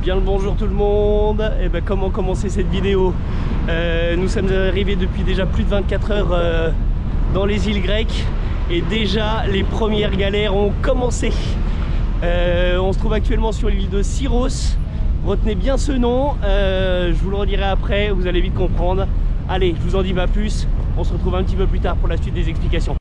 Bien le bonjour tout le monde. Et ben comment commencer cette vidéo? Nous sommes arrivés depuis déjà plus de 24 heures dans les îles grecques et déjà les premières galères ont commencé. On se trouve actuellement sur l'île de Syros. Retenez bien ce nom, je vous le redirai après, vous allez vite comprendre. Allez, je vous en dis pas plus, on se retrouve un petit peu plus tard pour la suite des explications.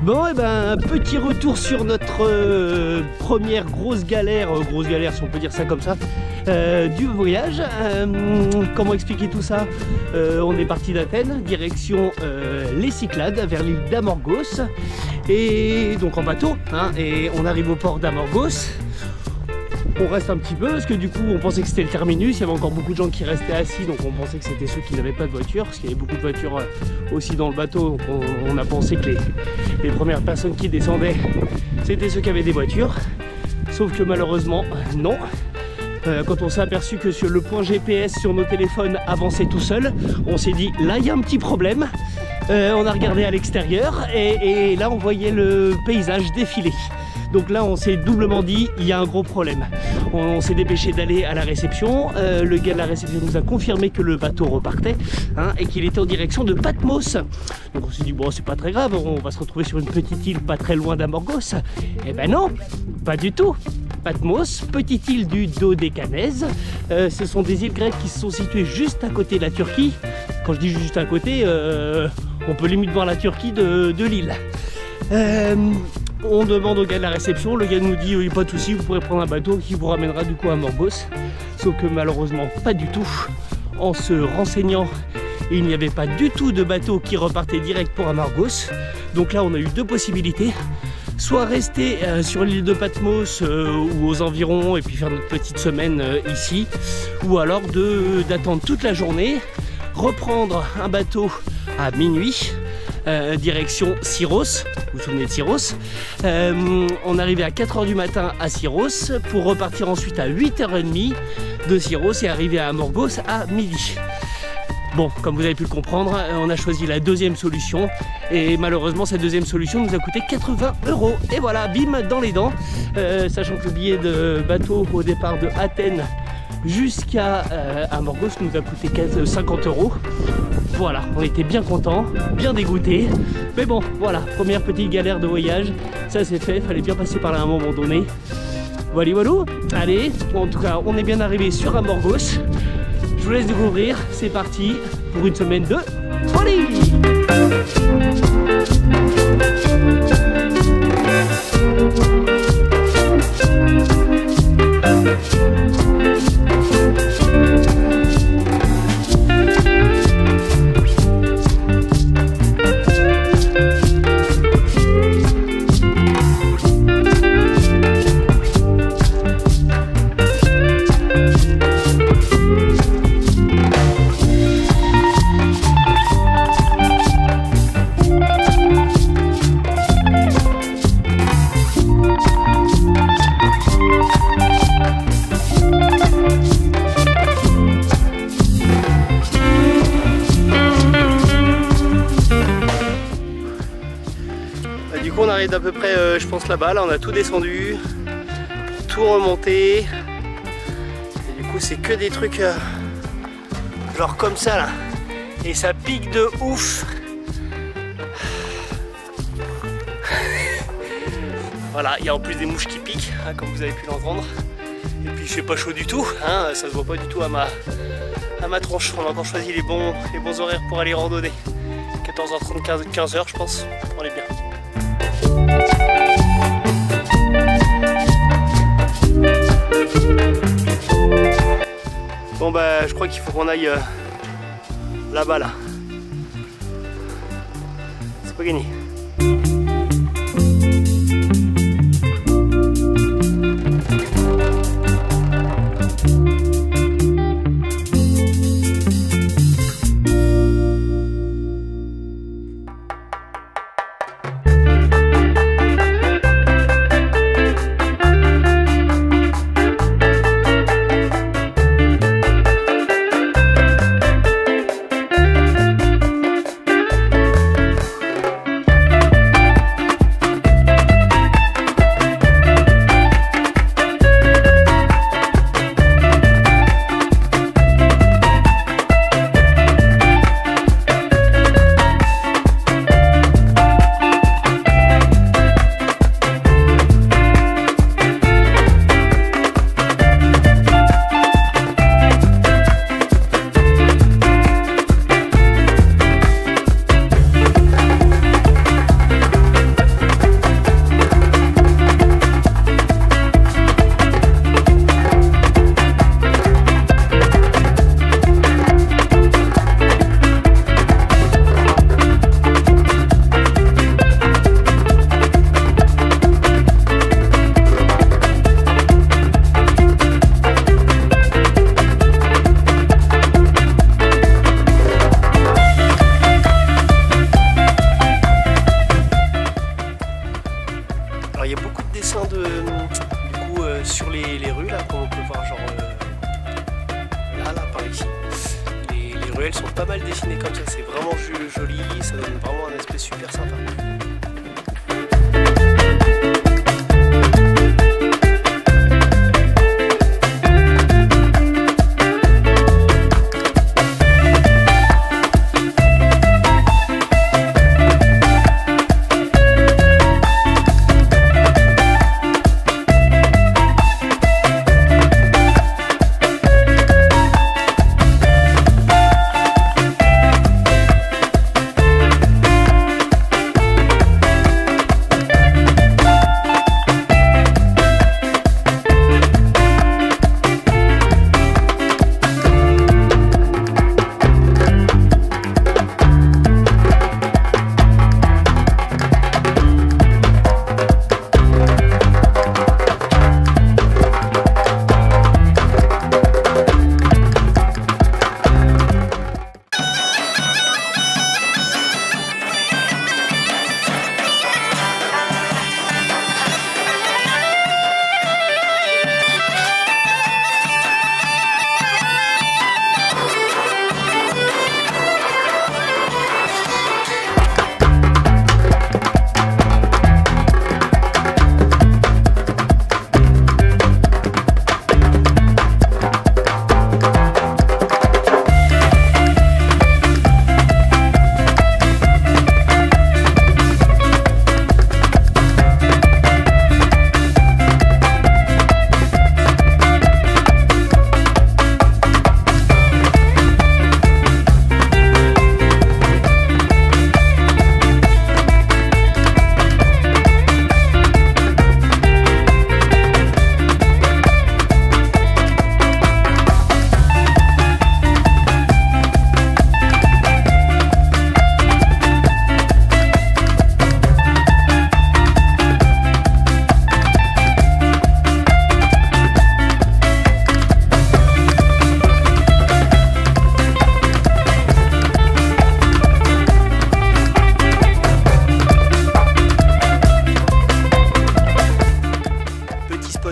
Bon, et ben petit retour sur notre première grosse galère si on peut dire ça comme ça, du voyage. Comment expliquer tout ça? On est parti d'Athènes, direction les Cyclades, vers l'île d'Amorgos, et donc en bateau, hein, et on arrive au port d'Amorgos. On reste un petit peu parce que du coup on pensait que c'était le terminus, il y avait encore beaucoup de gens qui restaient assis, donc on pensait que c'était ceux qui n'avaient pas de voiture, parce qu'il y avait beaucoup de voitures aussi dans le bateau, donc on a pensé que les premières personnes qui descendaient c'était ceux qui avaient des voitures, sauf que malheureusement non. Quand on s'est aperçu que sur le point GPS sur nos téléphones avançait tout seul, on s'est dit là il y a un petit problème. On a regardé à l'extérieur et là on voyait le paysage défiler. Donc là on s'est doublement dit il y a un gros problème. On s'est dépêché d'aller à la réception. Le gars de la réception nous a confirmé que le bateau repartait, hein, et qu'il était en direction de Patmos. Donc on s'est dit bon, c'est pas très grave, on va se retrouver sur une petite île pas très loin d'Amorgos. Eh ben non, pas du tout. Patmos, petite île du Dodécanèse, ce sont des îles grecques qui se sont situées juste à côté de la Turquie. Quand je dis juste à côté, on peut limite voir la Turquie de l'île. On demande au gars de la réception, le gars nous dit oui, pas de souci, vous pourrez prendre un bateau qui vous ramènera du coup à Amorgos. Sauf que malheureusement pas du tout. En se renseignant, il n'y avait pas du tout de bateau qui repartait direct pour Amorgos. Donc là on a eu deux possibilités. Soit rester sur l'île de Patmos ou aux environs et puis faire notre petite semaine ici, ou alors d'attendre toute la journée, reprendre un bateau à minuit, direction Syros. Vous vous souvenez de Syros? On arrivait à 4 h du matin à Syros pour repartir ensuite à 8 h 30 de Syros et arriver à Amorgos à midi. Bon, comme vous avez pu le comprendre, on a choisi la deuxième solution et malheureusement cette deuxième solution nous a coûté 80 €. Et voilà, bim, dans les dents, sachant que le billet de bateau au départ de Athènes jusqu'à Amorgos nous a coûté 50 €. Voilà, on était bien contents, bien dégoûtés, mais bon, voilà, première petite galère de voyage, ça c'est fait, fallait bien passer par là à un moment donné. Voilà, voilà. Allez, en tout cas, on est bien arrivé sur Amorgos. Je vous laisse découvrir, c'est parti pour une semaine de folie. Du coup on arrive d'à peu près je pense là-bas, là on a tout descendu, tout remonté, et du coup c'est que des trucs genre comme ça là, et ça pique de ouf. Voilà, il y a en plus des mouches qui piquent, hein, comme vous avez pu l'entendre, et puis il fait pas chaud du tout, hein, ça se voit pas du tout à ma tronche. On a encore choisi les bons horaires pour aller randonner, 14 h 30, 15 h je pense, on est bien. Bon bah je crois qu'il faut qu'on aille là-bas là. C'est pas gagné. Alors il y a beaucoup de dessins sur les rues là, comme on peut voir genre là par ici. Les ruelles sont pas mal dessinées comme ça, c'est vraiment joli, ça donne vraiment un aspect super sympa.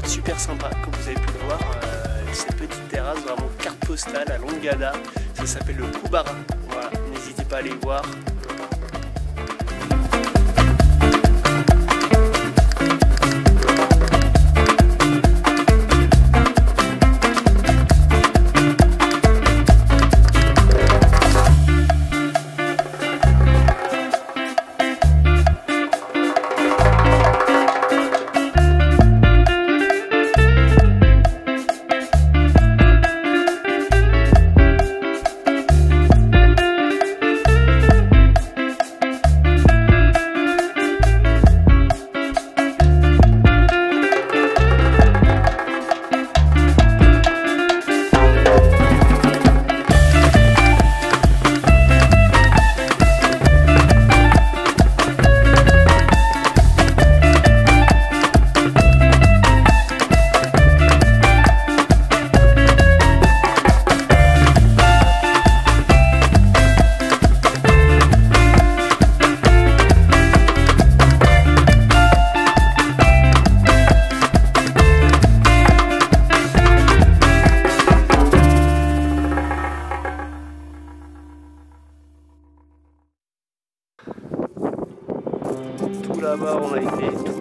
Super sympa, comme vous avez pu le voir, cette petite terrasse vraiment carte postale à Longada, ça s'appelle le Koubara. Voilà, n'hésitez pas à aller le voir.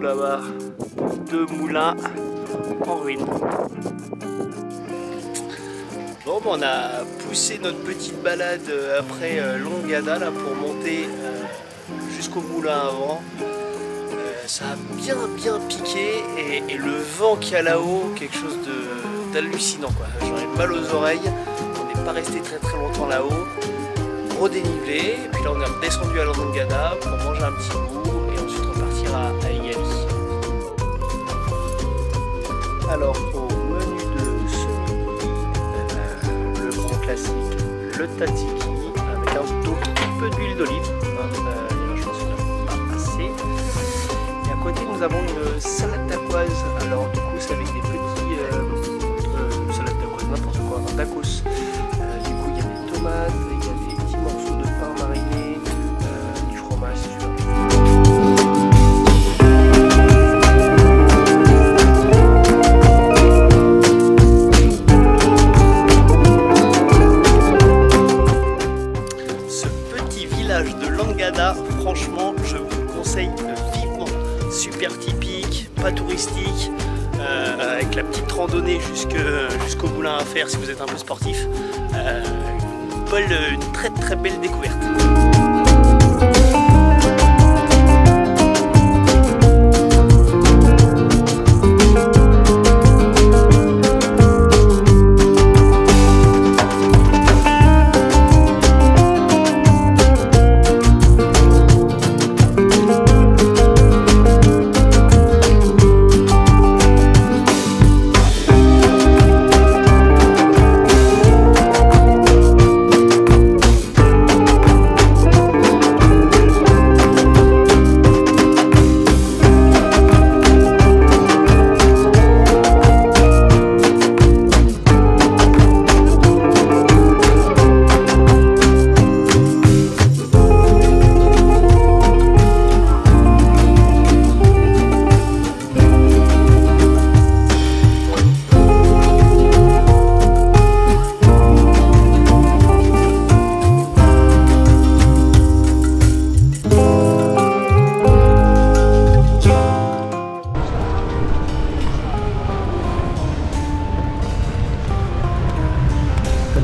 là-bas, 2 moulins en ruine. Bon, on a poussé notre petite balade après Longada là, pour monter jusqu'au moulin avant. Ça a bien piqué et le vent qu'il y a là-haut, quelque chose d'hallucinant quoi. J'en ai mal aux oreilles, on n'est pas resté très longtemps là-haut. Gros dénivelé, et puis là on est redescendu à Longada pour manger un petit bout et ensuite repartir à Igali. Alors au menu de ce midi, le grand classique, le tatiki avec un tout petit peu d'huile d'olive. Je pense qu'il n'y en a pas assez. Et à côté nous avons une salade dacquoise. Alors du coup c'est avec des petits salade dacquoise, n'importe quoi, un tacos. Du coup il y a des tomates, il y a des petits morceaux de pain mariné, du fromage, c'est super. De Longada, franchement je vous le conseille vivement, super typique, pas touristique, avec la petite randonnée jusqu'au moulin à faire si vous êtes un peu sportif, une très belle découverte.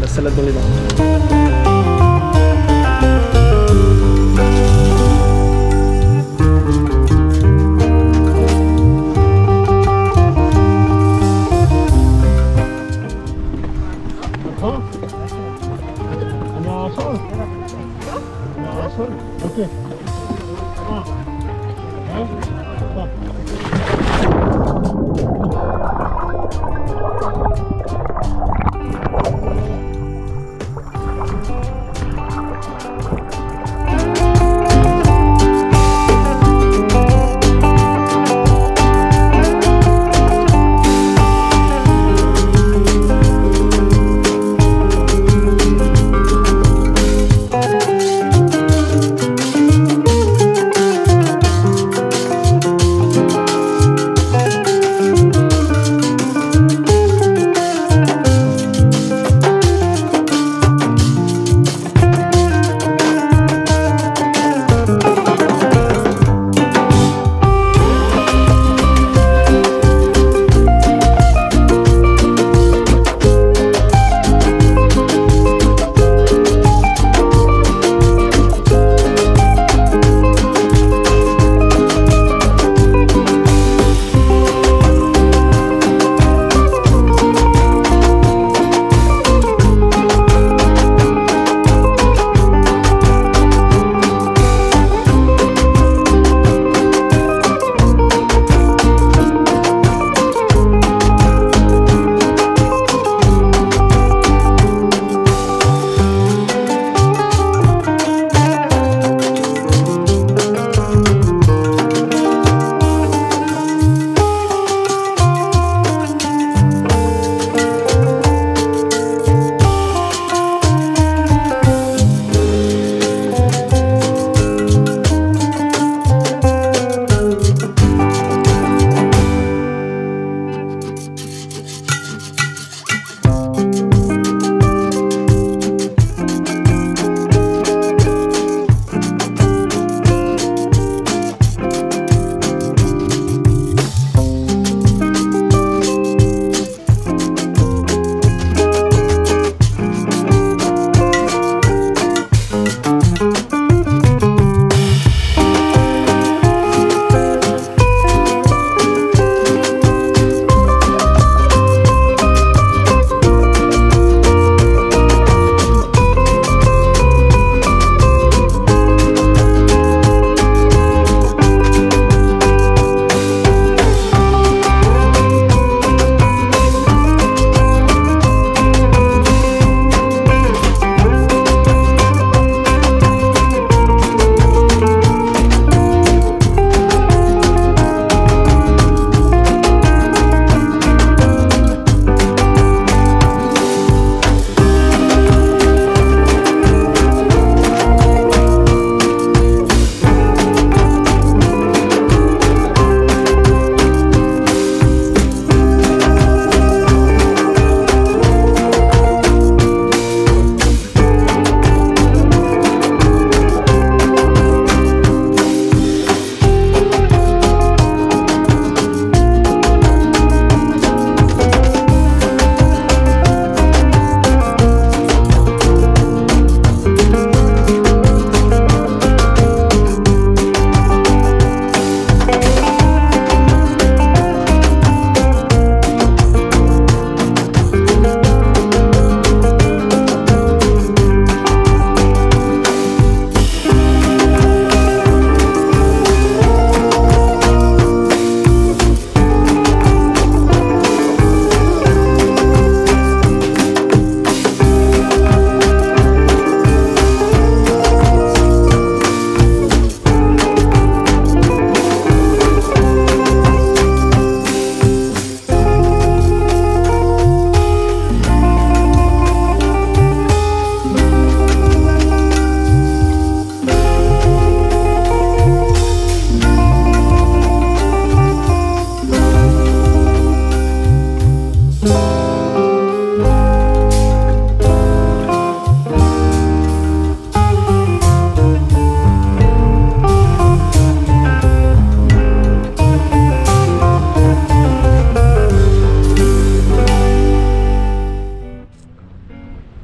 La salade dans les dents. Ok.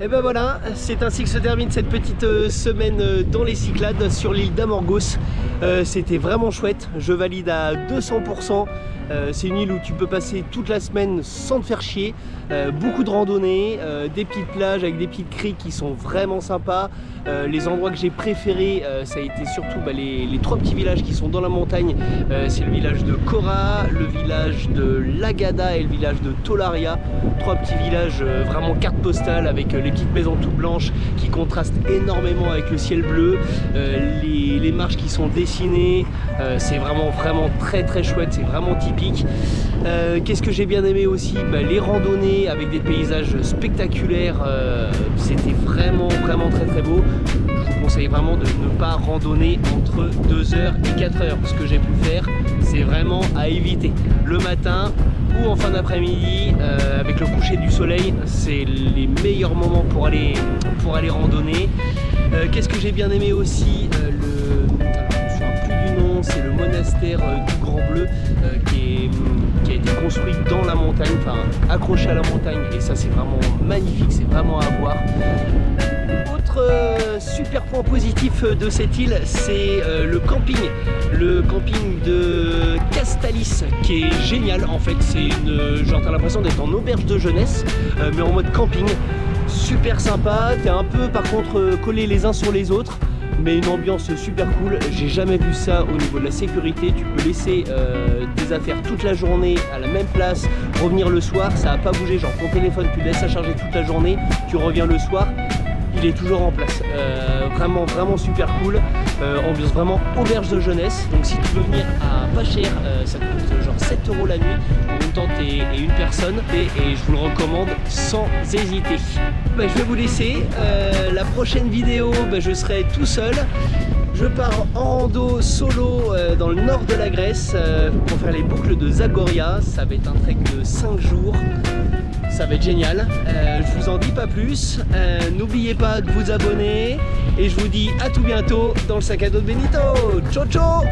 Et ben voilà, c'est ainsi que se termine cette petite semaine dans les Cyclades sur l'île d'Amorgos. C'était vraiment chouette, je valide à 200%. C'est une île où tu peux passer toute la semaine sans te faire chier. Beaucoup de randonnées, des petites plages avec des petites criques qui sont vraiment sympas. Les endroits que j'ai préférés, ça a été surtout les 3 petits villages qui sont dans la montagne. C'est le village de Kora, le village de Lagada et le village de Tolaria. 3 petits villages vraiment carte postale avec les petites maisons toutes blanches qui contrastent énormément avec le ciel bleu. Les marches qui sont dessinées, c'est vraiment très chouette, c'est vraiment typique. Qu'est-ce que j'ai bien aimé aussi, les randonnées avec des paysages spectaculaires, c'était vraiment très beau. Je vous conseille vraiment de ne pas randonner entre 2h et 4h. Ce que j'ai pu faire, c'est vraiment à éviter. Le matin ou en fin d'après-midi, avec le coucher du soleil, c'est les meilleurs moments pour aller randonner. Qu'est-ce que j'ai bien aimé aussi, je me souviens plus du nom, c'est le monastère du Grand Bleu qui a été construit dans la montagne, enfin accroché à la montagne, et ça c'est vraiment magnifique, c'est vraiment à voir. Autre super point positif de cette île, c'est le camping de Castalis, qui est génial en fait. C'est genre t'as l'impression d'être en auberge de jeunesse, mais en mode camping, super sympa. T'es un peu par contre collés les uns sur les autres, mais une ambiance super cool. J'ai jamais vu ça au niveau de la sécurité. Tu peux laisser tes affaires toute la journée à la même place, revenir le soir, ça va pas bouger. Genre ton téléphone, tu le laisses à charger toute la journée, tu reviens le soir, il est toujours en place. Vraiment super cool. Ambiance vraiment auberge de jeunesse. Donc si tu veux venir à pas cher, ça te coûte genre 7 € la nuit pour une tente et une personne, et je vous le recommande sans hésiter. Je vais vous laisser. La prochaine vidéo, je serai tout seul. Je pars en rando solo dans le nord de la Grèce pour faire les boucles de Zagoria. Ça va être un trek de 5 jours. Ça va être génial. Je vous en dis pas plus. N'oubliez pas de vous abonner. Et je vous dis à tout bientôt dans le sac à dos de Benito. Ciao ciao!